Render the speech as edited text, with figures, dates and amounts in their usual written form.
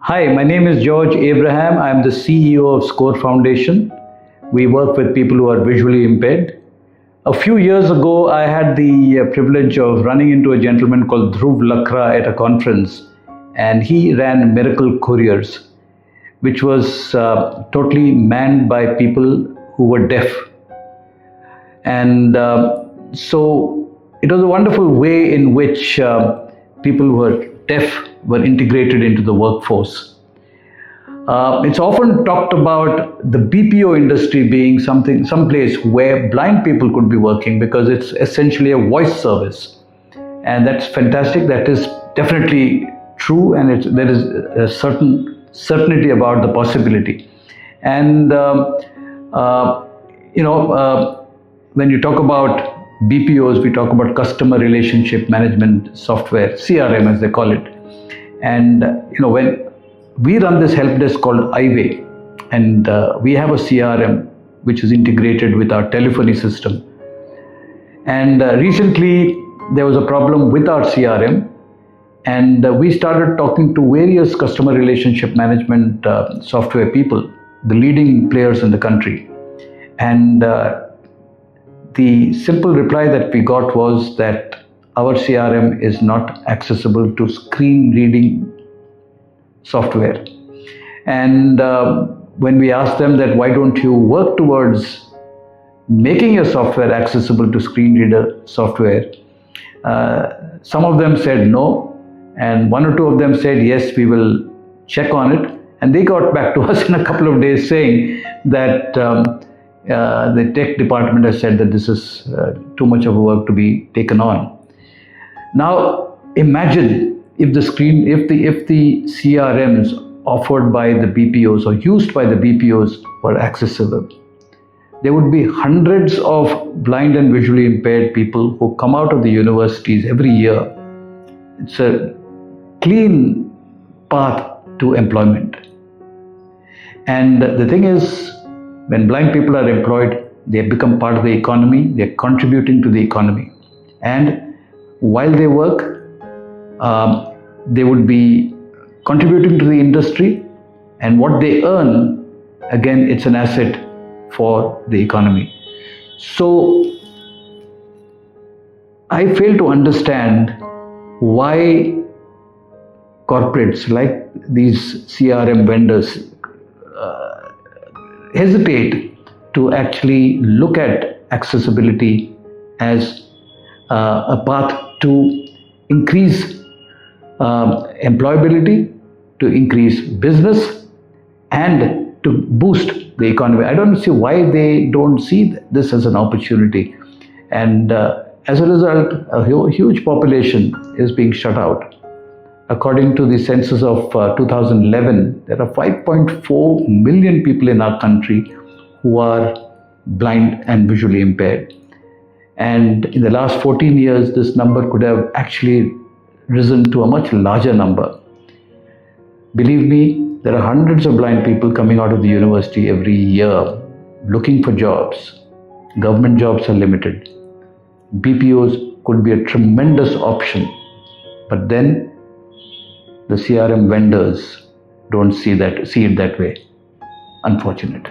Hi, my name is George Abraham. I'm the CEO of SCORE Foundation. We work with people who are visually impaired. A few years ago, I had the privilege of running into a gentleman called Dhruv Lakra at a conference, and he ran Miracle Couriers, which was totally manned by people who were deaf. And so it was a wonderful way in which people who were deaf were integrated into the workforce. It's often talked about the BPO industry being someplace where blind people could be working because it's essentially a voice service, and that's fantastic. That is definitely true, and there is a certain certainty about the possibility. And when you talk about BPOs, we talk about customer relationship management software, CRM as they call it. And when we run this help desk called Eyeway, and we have a CRM which is integrated with our telephony system. And recently there was a problem with our CRM, and we started talking to various customer relationship management software people, the leading players in the country. And the simple reply that we got was that our CRM is not accessible to screen reading software. And when we asked them that why don't you work towards making your software accessible to screen reader software, some of them said no, and one or two of them said yes, we will check on it. And they got back to us in a couple of days saying that the tech department has said that this is too much of a work to be taken on. Now imagine if the CRMs offered by the BPOs or used by the BPOs were accessible. There would be hundreds of blind and visually impaired people who come out of the universities every year. It's a clean path to employment. And the thing is, when blind people are employed, they become part of the economy, they're contributing to the economy. And while they work, they would be contributing to the industry, and what they earn, again, it's an asset for the economy. So I fail to understand why corporates like these CRM vendors hesitate to actually look at accessibility as a path to increase employability, to increase business, and to boost the economy. I don't see why they don't see this as an opportunity. And as a result, a huge population is being shut out. According to the census of 2011, there are 5.4 million people in our country who are blind and visually impaired. And in the last 14 years, this number could have actually risen to a much larger number. Believe me, there are hundreds of blind people coming out of the university every year looking for jobs. Government jobs are limited. BPOs could be a tremendous option, but then the CRM vendors don't see it that way. Unfortunate.